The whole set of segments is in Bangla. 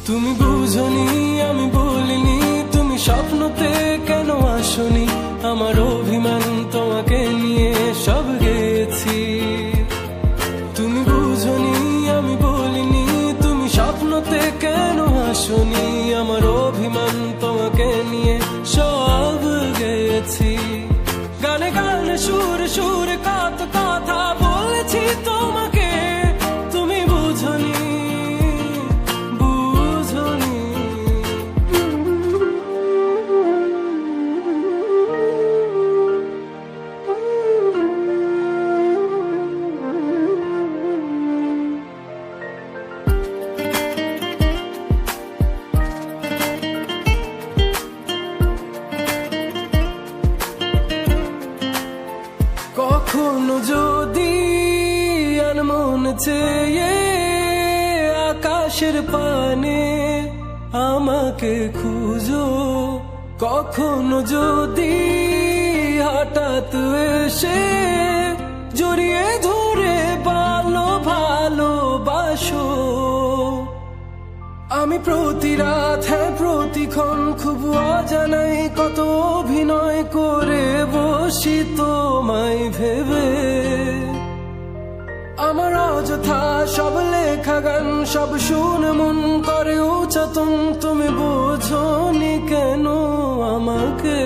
তুমি বুঝনি আমি বলিনি, তুমি স্বপ্নতে কেন আসনি, আমার অভিমান তোমাকে নিয়ে সব গেছি। তুমি বুঝনি আমি বলিনি, তুমি স্বপ্নতে কেন আসনি, আমার অভিমান তোমাকে নিয়ে সব গেছি। গানে গানে সুরে সুরে কত কথা বলেছি তোমাকে, তুমি বুঝনি বুঝনি। কখনো যদি আনমন চেয়ে আকাশের পানে আমাকে খুঁজো, কখনো যদি হঠাৎ এসে জড়িয়ে ধরে ভালোবাসো, আমি প্রতি রাত হ্যাঁ প্রতিক্ষণ খুব অজানাই কত অভিনয় করে বসি তোমায় ভেবে। আমার অযথা সব লেখা গান সব শুনে মন করে উচ্চাতন, তুমি বোঝনি কেন আমাকে।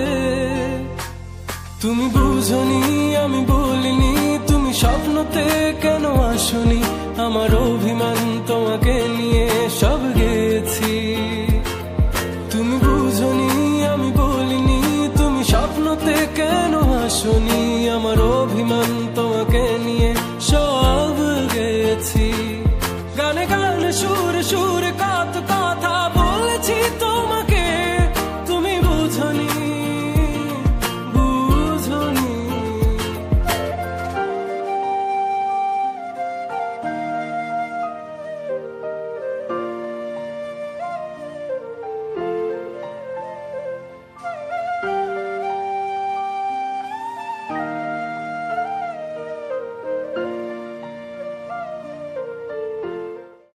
তুমি বুঝনি আমি বলিনি, তুমি স্বপ্নতে কেন আসনি, আমার অভিমান তোমাকে নিয়ে সব গেছি। তুমি বুঝনি আমি বলিনি, তুমি স্বপ্নতে কেন আসনি, আমার অভিমান তোমাকে নিয়ে সব গেছি। গানে গানে সুরে সুরে